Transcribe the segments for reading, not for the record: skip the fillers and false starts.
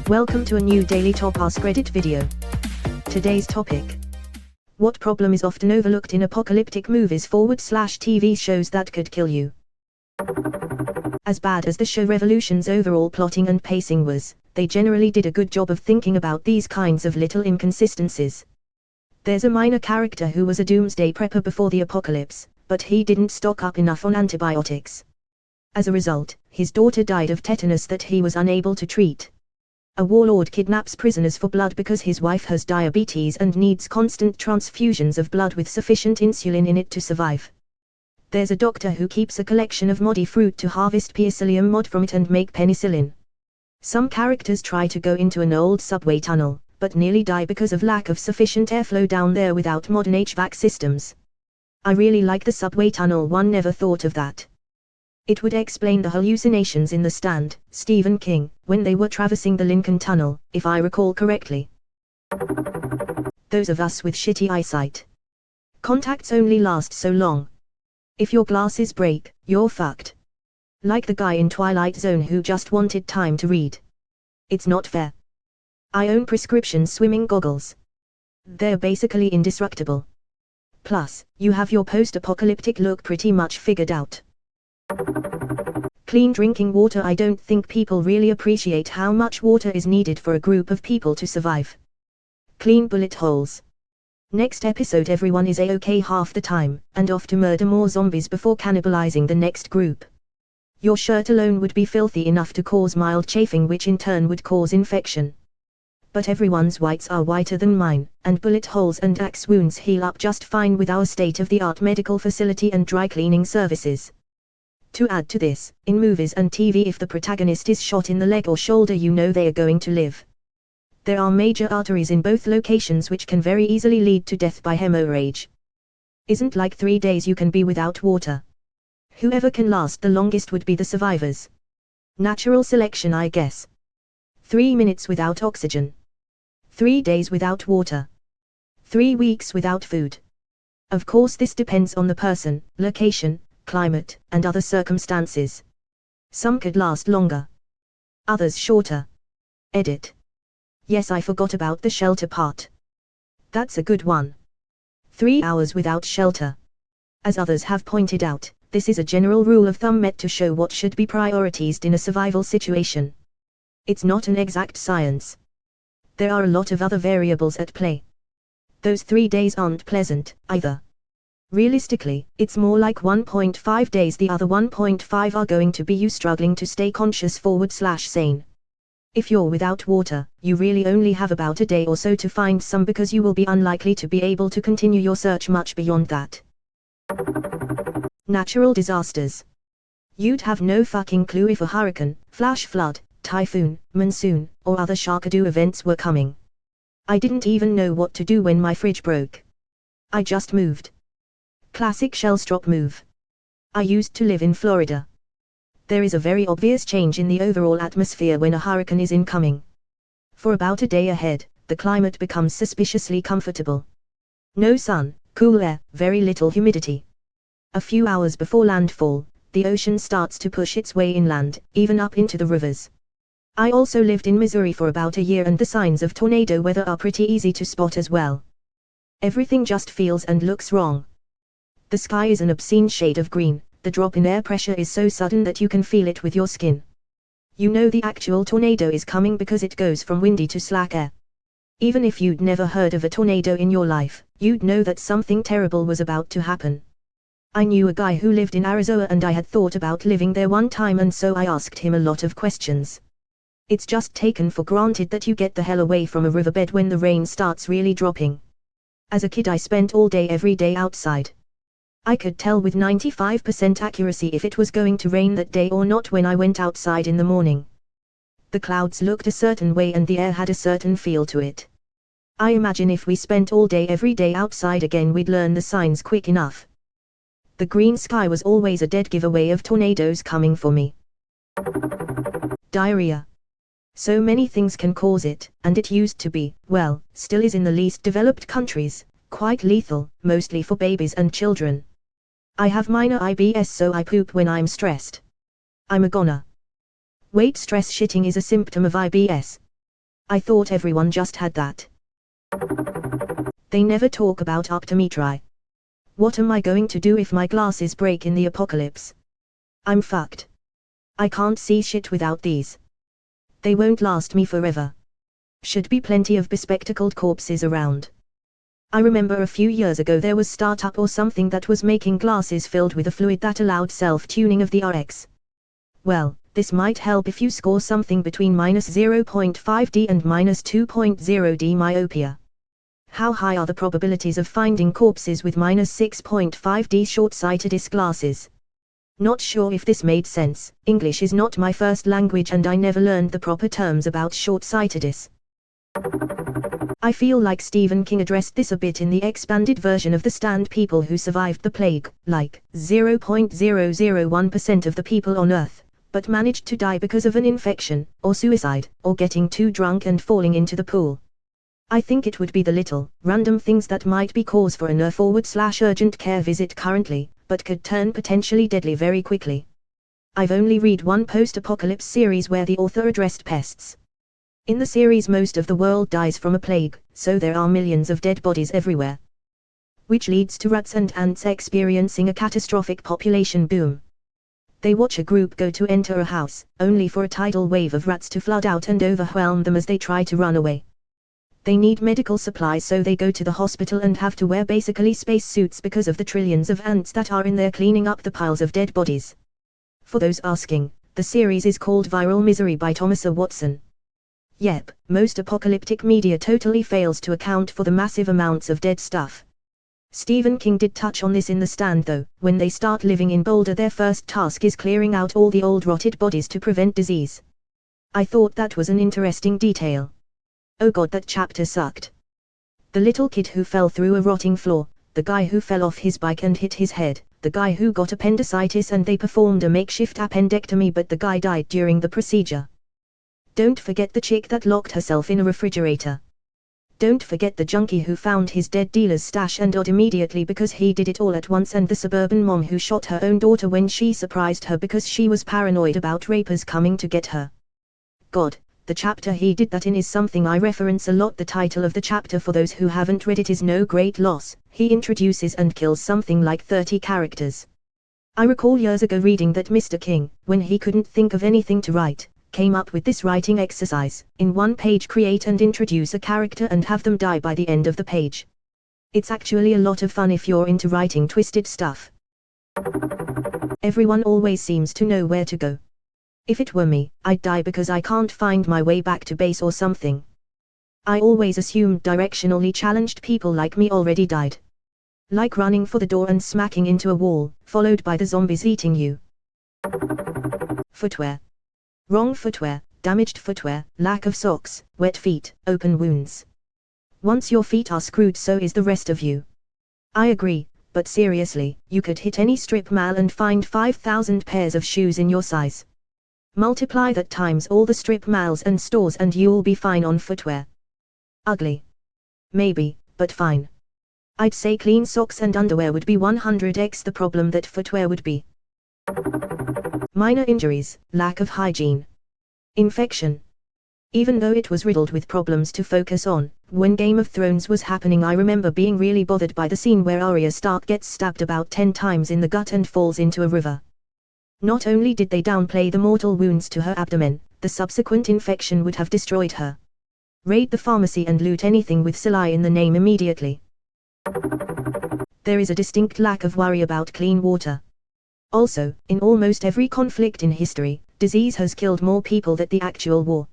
Welcome to a new daily top Askreddit video. Today's topic: what problem is often overlooked in apocalyptic movies / TV shows that could kill you? As bad as the show Revolution's overall plotting and pacing was, they generally did a good job of thinking about these kinds of little inconsistencies. There's a minor character who was a doomsday prepper before the apocalypse, but he didn't stock up enough on antibiotics. As a result, his daughter died of tetanus that he was unable to treat. A warlord kidnaps prisoners for blood because his wife has diabetes and needs constant transfusions of blood with sufficient insulin in it to survive. There's a doctor who keeps a collection of moddy fruit to harvest penicillium mod from it and make penicillin. Some characters try to go into an old subway tunnel, but nearly die because of lack of sufficient airflow down there without modern HVAC systems. I really like the subway tunnel one, never thought of that. It would explain the hallucinations in The Stand, Stephen King, when they were traversing the Lincoln Tunnel, if I recall correctly. Those of us with shitty eyesight. Contacts only last so long. If your glasses break, you're fucked. Like the guy in Twilight Zone who just wanted time to read. It's not fair. I own prescription swimming goggles. They're basically indestructible. Plus, you have your post-apocalyptic look pretty much figured out. Clean drinking water. I don't think people really appreciate how much water is needed for a group of people to survive. Clean bullet holes. Next episode everyone is a-okay half the time, and off to murder more zombies before cannibalizing the next group. Your shirt alone would be filthy enough to cause mild chafing, which in turn would cause infection. But everyone's whites are whiter than mine, and bullet holes and axe wounds heal up just fine with our state-of-the-art medical facility and dry cleaning services. To add to this, in movies and TV, if the protagonist is shot in the leg or shoulder, you know they are going to live. There are major arteries in both locations which can very easily lead to death by hemorrhage. Isn't like 3 days you can be without water. Whoever can last the longest would be the survivors. Natural selection, I guess. 3 minutes without oxygen. 3 days without water. 3 weeks without food. Of course this depends on the person, location, climate, and other circumstances. Some could last longer. Others shorter. Edit. Yes, I forgot about the shelter part. That's a good one. 3 hours without shelter. As others have pointed out, this is a general rule of thumb meant to show what should be prioritized in a survival situation. It's not an exact science. There are a lot of other variables at play. Those 3 days aren't pleasant, either. Realistically, it's more like 1.5 days. The other 1.5 are going to be you struggling to stay conscious / sane. If you're without water, you really only have about a day or so to find some, because you will be unlikely to be able to continue your search much beyond that. Natural disasters. You'd have no fucking clue if a hurricane, flash flood, typhoon, monsoon, or other sharkadoo events were coming. I didn't even know what to do when my fridge broke. I just moved. Classic shellstrop move. I used to live in Florida. There is a very obvious change in the overall atmosphere when a hurricane is incoming. For about a day ahead, the climate becomes suspiciously comfortable. No sun, cool air, very little humidity. A few hours before landfall, the ocean starts to push its way inland, even up into the rivers. I also lived in Missouri for about a year, and the signs of tornado weather are pretty easy to spot as well. Everything just feels and looks wrong. The sky is an obscene shade of green, the drop in air pressure is so sudden that you can feel it with your skin. You know the actual tornado is coming because it goes from windy to slack air. Even if you'd never heard of a tornado in your life, you'd know that something terrible was about to happen. I knew a guy who lived in Arizona, and I had thought about living there one time, and so I asked him a lot of questions. It's just taken for granted that you get the hell away from a riverbed when the rain starts really dropping. As a kid I spent all day every day outside. I could tell with 95% accuracy if it was going to rain that day or not when I went outside in the morning. The clouds looked a certain way and the air had a certain feel to it. I imagine if we spent all day every day outside again, we'd learn the signs quick enough. The green sky was always a dead giveaway of tornadoes coming for me. Diarrhea. So many things can cause it, and it used to be, well, still is in the least developed countries, quite lethal, mostly for babies and children. I have minor IBS, so I poop when I'm stressed. I'm a goner. Wait, stress shitting is a symptom of IBS. I thought everyone just had that. They never talk about optometry. What am I going to do if my glasses break in the apocalypse? I'm fucked. I can't see shit without these. They won't last me forever. Should be plenty of bespectacled corpses around. I remember a few years ago there was startup or something that was making glasses filled with a fluid that allowed self-tuning of the RX. Well, this might help if you score something between -0.5D and -2.0D myopia. How high are the probabilities of finding corpses with -6.5D short-sightedness glasses? Not sure if this made sense. English is not my first language and I never learned the proper terms about short-sightedness. I feel like Stephen King addressed this a bit in the expanded version of The Stand. People who survived the plague, like 0.001% of the people on Earth, but managed to die because of an infection, or suicide, or getting too drunk and falling into the pool. I think it would be the little, random things that might be cause for a /urgent care visit currently, but could turn potentially deadly very quickly. I've only read one post-apocalypse series where the author addressed pests. In the series most of the world dies from a plague, so there are millions of dead bodies everywhere. Which leads to rats and ants experiencing a catastrophic population boom. They watch a group go to enter a house, only for a tidal wave of rats to flood out and overwhelm them as they try to run away. They need medical supplies, so they go to the hospital and have to wear basically space suits because of the trillions of ants that are in there cleaning up the piles of dead bodies. For those asking, the series is called Viral Misery by Thomas A. Watson. Yep, most apocalyptic media totally fails to account for the massive amounts of dead stuff. Stephen King did touch on this in The Stand though. When they start living in Boulder, their first task is clearing out all the old rotted bodies to prevent disease. I thought that was an interesting detail. Oh god, that chapter sucked. The little kid who fell through a rotting floor, the guy who fell off his bike and hit his head, the guy who got appendicitis and they performed a makeshift appendectomy but the guy died during the procedure. Don't forget the chick that locked herself in a refrigerator. Don't forget the junkie who found his dead dealer's stash and died immediately because he did it all at once, and the suburban mom who shot her own daughter when she surprised her because she was paranoid about rapers coming to get her. God. The chapter he did that in is something I reference a lot. The title of the chapter, for those who haven't read it, is No Great Loss. He introduces and kills something like 30 characters. I recall years ago reading that Mr. King, when he couldn't think of anything to write, came up with this writing exercise: in one page create and introduce a character and have them die by the end of the page. It's actually a lot of fun if you're into writing twisted stuff. Everyone always seems to know where to go. If it were me, I'd die because I can't find my way back to base or something. I always assumed directionally challenged people like me already died. Like running for the door and smacking into a wall, followed by the zombies eating you. Footwear. Wrong footwear, damaged footwear, lack of socks, wet feet, open wounds. Once your feet are screwed, so is the rest of you. I agree, but seriously, you could hit any strip mall and find 5,000 pairs of shoes in your size. Multiply that times all the strip malls and stores and you'll be fine on footwear. Ugly. Maybe, but fine. I'd say clean socks and underwear would be 100x the problem that footwear would be. Minor injuries, lack of hygiene. Infection. Even though it was riddled with problems to focus on, when Game of Thrones was happening I remember being really bothered by the scene where Arya Stark gets stabbed about 10 times in the gut and falls into a river. Not only did they downplay the mortal wounds to her abdomen, the subsequent infection would have destroyed her. Raid the pharmacy and loot anything with Salai in the name immediately. There is a distinct lack of worry about clean water. Also, in almost every conflict in history, disease has killed more people than the actual war.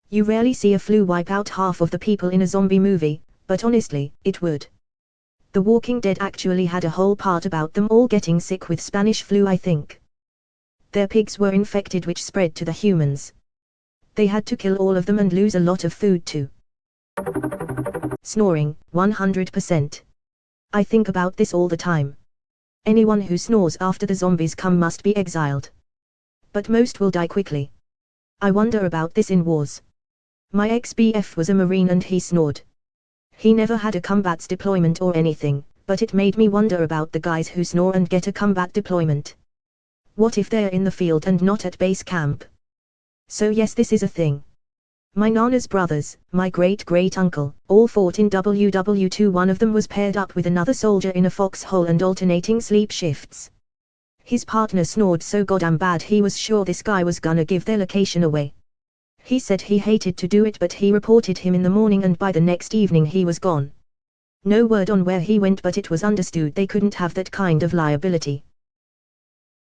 You rarely see a flu wipe out half of the people in a zombie movie, but honestly, it would. The Walking Dead actually had a whole part about them all getting sick with Spanish flu, I think. Their pigs were infected, which spread to the humans. They had to kill all of them and lose a lot of food too. Snoring, 100%. I think about this all the time. Anyone who snores after the zombies come must be exiled. But most will die quickly. I wonder about this in wars. My ex-BF was a Marine and he snored. He never had a combat deployment or anything, but it made me wonder about the guys who snore and get a combat deployment. What if they're in the field and not at base camp? So yes, this is a thing. My Nana's brothers, my great-great-uncle, all fought in WW2. One of them was paired up with another soldier in a foxhole and alternating sleep shifts. His partner snored so goddamn bad he was sure this guy was gonna give their location away. He said he hated to do it, but he reported him in the morning and by the next evening he was gone. No word on where he went, but it was understood they couldn't have that kind of liability.